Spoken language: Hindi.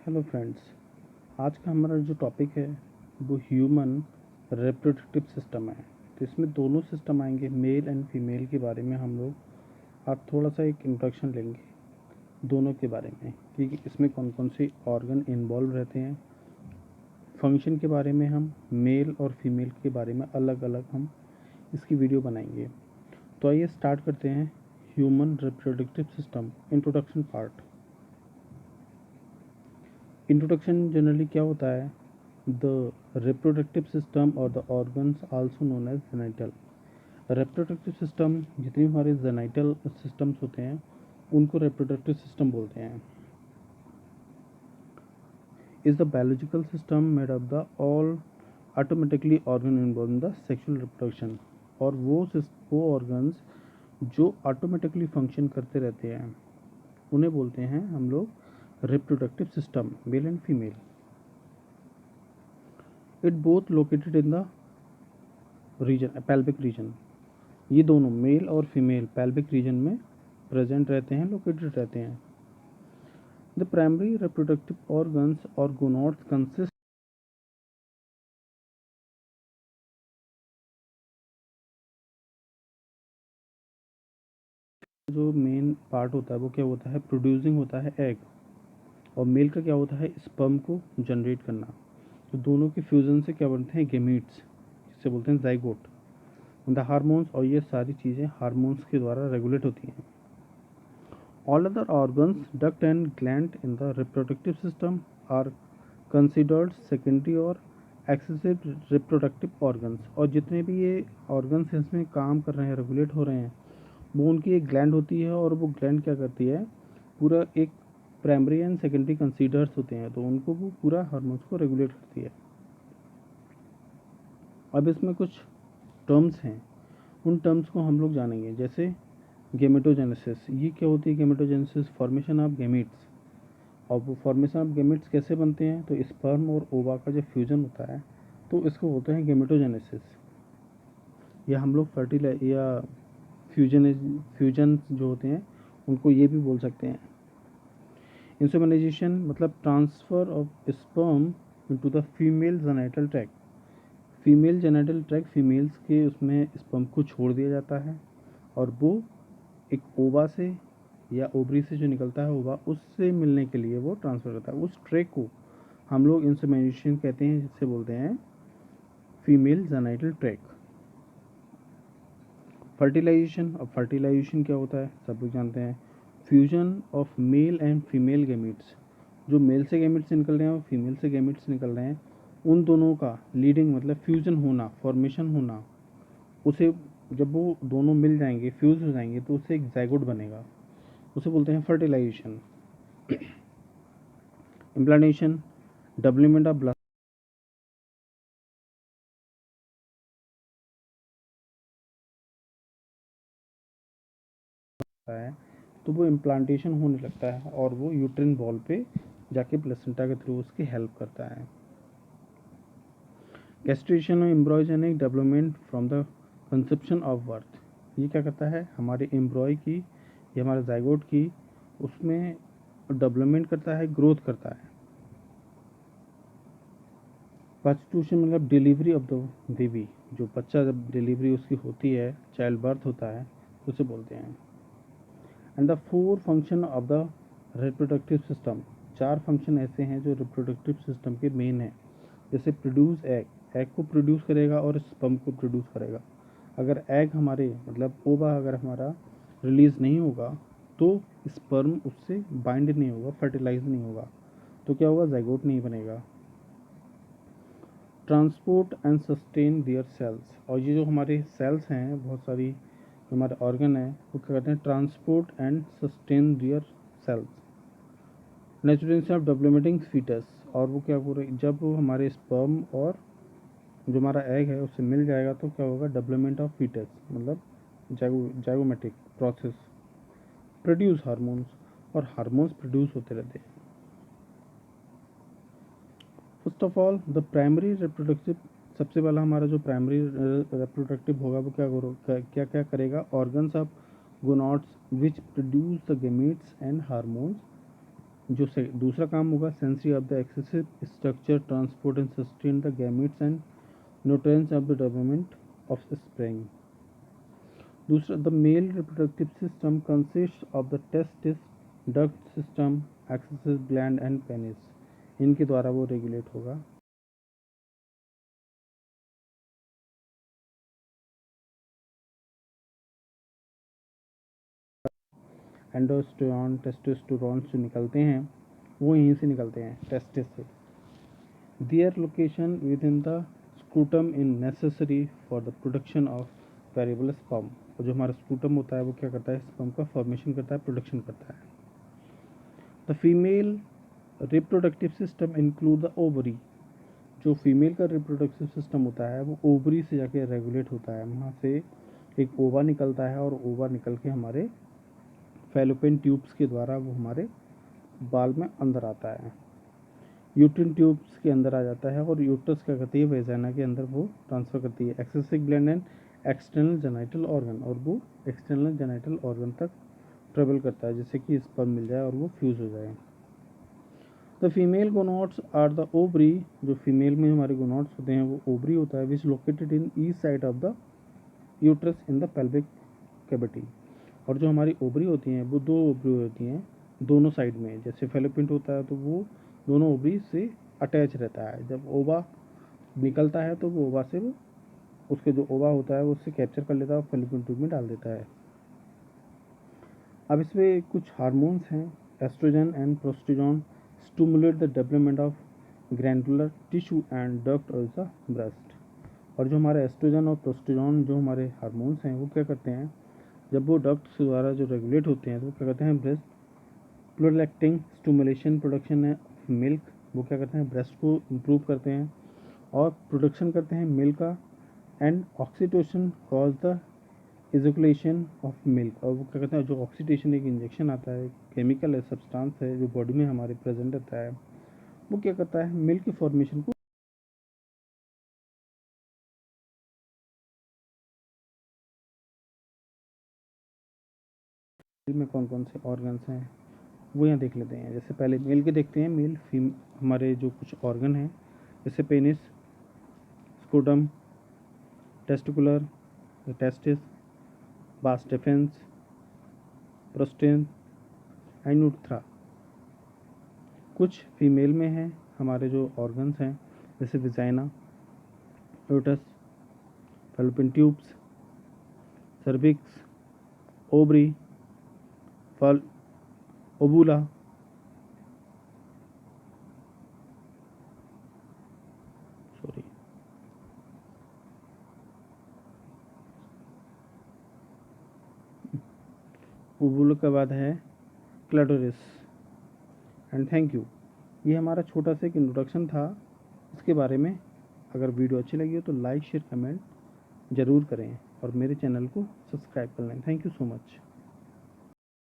हेलो फ्रेंड्स, आज का हमारा जो टॉपिक है वो ह्यूमन रिप्रोडक्टिव सिस्टम है। तो इसमें दोनों सिस्टम आएंगे, मेल एंड फीमेल के बारे में हम लोग आज थोड़ा सा एक इंट्रोडक्शन लेंगे दोनों के बारे में कि इसमें कौन कौन से ऑर्गन इन्वॉल्व रहते हैं। फंक्शन के बारे में हम मेल और फीमेल के बारे में अलग अलग हम इसकी वीडियो बनाएंगे। तो आइए स्टार्ट करते हैं human reproductive system introduction part. Introduction generally क्या होता है? द रिप्रोडक्टिव सिस्टम और the organs also known as genital. Reproductive system जितने हमारे जेनिटल सिस्टम्स होते हैं उनको रिप्रोडक्टिव सिस्टम बोलते हैं। Is the biological system made of the all automatically organ involve in the sexual reproduction. और वो ऑर्गन्स जो ऑटोमेटिकली फंक्शन करते रहते हैं उन्हें बोलते हैं हम लोग reproductive system, male and female. It both located in the region pelvic region. ये दोनों मेल और फीमेल पेल्विक रीजन में प्रेजेंट रहते हैं, लोकेटेड रहते हैं। द प्राइमरी रिप्रोडक्टिव ऑर्गन्स और गोनोड्स कंसिस्ट जो मेन पार्ट होता है वो क्या होता है? प्रोड्यूसिंग होता है एग, और मेल का क्या होता है? स्पर्म को जनरेट करना। तो दोनों के फ्यूजन से क्या बनते हैं? गेमीट्स, जिसे बोलते हैं जाइगोट। द हार्मोन्स, और ये सारी चीज़ें हार्मोन्स के द्वारा रेगुलेट होती हैं। All other organs, duct and gland in the reproductive system are considered secondary और excessive reproductive organs। और जितने भी ये organs इसमें काम कर रहे हैं, रेगुलेट हो रहे हैं, वो उनकी एक ग्लैंड होती है, और वो ग्लैंड क्या करती है? पूरा एक प्राइमरी एंड सेकेंडरी कंसीडर्स होते हैं, तो उनको वो पूरा हार्मोन्स को रेगुलेट करती है। अब इसमें कुछ टर्म्स हैं, उन टर्म्स को हम लोग जानेंगे। जैसे गेमेटोजेनेसिस, ये क्या होती है? Gametogenesis formation of gametes. और वो फॉर्मेशन ऑफ गेमिट्स कैसे बनते हैं? तो स्पर्म और ओवा का जो फ्यूजन होता है तो इसको बोलते हैं गेमेटोजेनेसिस। या हम लोग फर्टिलाइज या फ्यूजन जो होते हैं उनको ये भी बोल सकते हैं। इंसेमिनाइजेशन मतलब transfer of sperm into the female genital tract. Female genital tract, females के उसमें स्पर्म को छोड़ दिया जाता है, और वो एक ओवा से या ओवरी से जो निकलता है ओवा, उससे मिलने के लिए वो ट्रांसफ़र करता है। उस ट्रैक को हम लोग इंसेमिनेशन कहते हैं, जिससे बोलते हैं फीमेल जेनिटल ट्रैक। फर्टिलाइजेशन, अब फर्टिलाइजेशन क्या होता है सब लोग जानते हैं। Fusion of male and female gametes, जो मेल से गैमीट्स निकल रहे हैं और फीमेल से गैमीट्स निकल रहे हैं, उन दोनों का लीडिंग मतलब फ्यूजन होना, फॉर्मेशन होना, उसे जब वो दोनों मिल जाएंगे, फ्यूज हो जाएंगे, तो उससे एक जाइगोट बनेगा, उसे बोलते हैं fertilisation. Implantation, development of blood है, तो वो इम्प्लांटेशन होने लगता है, और वो यूट्रिन वॉल पे जाके प्लेसेंटा के थ्रू उसकी हेल्प करता है। कैस्ट्रेशन और embryogenic development from the conception of birth, ये क्या करता है? हमारे एम्ब्रॉय की या हमारे जाइगोट की उसमें डेवलपमेंट करता है, ग्रोथ करता है। कॉन्स्टिट्यूशन मतलब डिलीवरी ऑफ द बेबी, जो बच्चा जब डिलीवरी उसकी होती है, चाइल्ड बर्थ होता है, उसे बोलते हैं। And the four function of the reproductive system, चार फंक्शन ऐसे हैं जो रिप्रोडक्टिव सिस्टम के मेन हैं। जैसे प्रोड्यूस एग, एग को प्रोड्यूस करेगा और स्पर्म को प्रोड्यूस करेगा। अगर एग हमारे मतलब ओवा अगर हमारा रिलीज़ नहीं होगा तो स्पर्म उससे बाइंड नहीं होगा, फर्टिलाइज नहीं होगा, तो क्या होगा? जाइगोट नहीं बनेगा। Transport and sustain their cells, और ये जो हमारे सेल्स हैं, बहुत सारी जो हमारे ऑर्गन है, वो क्या कहते हैं? Transport and sustain their cells. Maturation of developing fetus, और वो क्या बोल रहे, जब हमारे स्पर्म और जो हमारा एग है उससे मिल जाएगा तो क्या होगा? डेवलपमेंट ऑफ फीटस मतलब जाइगोमेटिक प्रोसेस। प्रोड्यूस हार्मोन्स, और हार्मोन्स प्रोड्यूस होते रहते हैं। First of all the primary reproductive, सबसे पहला हमारा जो प्राइमरी रिप्रोडक्टिव होगा वो क्या क्या करेगा? Organs of gonads which produce the gametes and hormones जो से दूसरा काम होगा sensory of the excessive structure transport and sustain the gametes and nutrients of the development of spring. दूसरा, the male reproductive system consist of the testis, duct system, excessive gland and penis. इनके द्वारा वो रेगुलेट होगा। एंडोस्टेरॉन टेस्टोस्टेरोन जो निकलते हैं वो यहीं से निकलते हैं, टेस्टिस से। Their location with in the scrotum in necessary for the production of variable sperm. और जो हमारा स्क्रूटम होता है वो क्या करता है, स्पर्म का फॉर्मेशन करता है, प्रोडक्शन करता है। The female reproductive system include the ovary. जो फीमेल का रिप्रोडक्टिव सिस्टम होता है वो ओवरी से जाके रेगुलेट होता है। वहाँ से एक ओवा निकलता है और ओवा निकल के हमारे फैलोपियन ट्यूब्स के द्वारा वो हमारे बाल में अंदर आता है, यूट्रिन ट्यूब्स के अंदर आ जाता है और यूट्रस क्या करती है, वेजाइना के अंदर वो ट्रांसफ़र करती है excessive gland and external genital organ, और वो एक्सटर्नल जेनाइटल ऑर्गन तक ट्रेवल करता है जिससे कि स्पर्म मिल जाए और वो फ्यूज़ हो जाए। The female gonads are the ovary. जो फीमेल में हमारे गोनोड्स होते हैं वो ओवरी होता है, which located in each side of the uterus in the pelvic cavity. और जो हमारी ओवरी होती हैं वो दो ओवरी होती हैं दोनों साइड में। जैसे फैलोपियन होता है तो वो दोनों ओवरी से अटैच रहता है। जब ओवा निकलता है तो वो ओवा से वो उसके जो ओवा होता है वो उससे कैप्चर कर लेता है और फैलोपियन ट्यूब में डाल देता है। अब इसमें कुछ हार्मोन्स हैं, estrogen and progesterone stimulate the development of glandular tissue and duct of the breast. और जो हमारे एस्ट्रोजन और प्रोस्टेजोन जो हमारे हार्मोन्स हैं वो क्या करते हैं, जब वो डक्ट द्वारा जो रेगुलेट होते हैं तो वो क्या करते हैं, ब्रेस्ट प्रोलैक्टिन स्टिमुलेशन प्रोडक्शन है मिल्क, वो क्या करते हैं ब्रेस्ट को इम्प्रूव करते हैं और प्रोडक्शन करते हैं मिल्क का। And oxytocin cause the ejaculation of milk. और वो क्या कहते हैं, जो ऑक्सीडेशन एक इंजेक्शन आता है, केमिकल है, सब्सटेंस है जो बॉडी में हमारे प्रेजेंट रहता है, वो क्या करता है मिल्क की फॉर्मेशन को में कौन कौन से ऑर्गन्स हैं वो यहाँ देख लेते हैं। जैसे पहले मेल के देखते हैं, मेल फीम हमारे जो कुछ ऑर्गन हैं जैसे पेनिस, स्क्रोटम, टेस्टिकुलर टेस्टिस, बास डिफेंस, प्रोस्टेन एंड यूथ्रा। कुछ फीमेल में हैं हमारे जो ऑर्गन्स हैं जैसे vagina, यूटस, fallopian tubes, cervix, ovary, फल, ओबुला, सॉरी ओबुला के बाद है क्लैटोरिस। And thank you. ये हमारा छोटा सा एक इंट्रोडक्शन था इसके बारे में। अगर वीडियो अच्छी लगी हो तो लाइक शेयर कमेंट ज़रूर करें और मेरे चैनल को सब्सक्राइब कर लें। Thank you so much.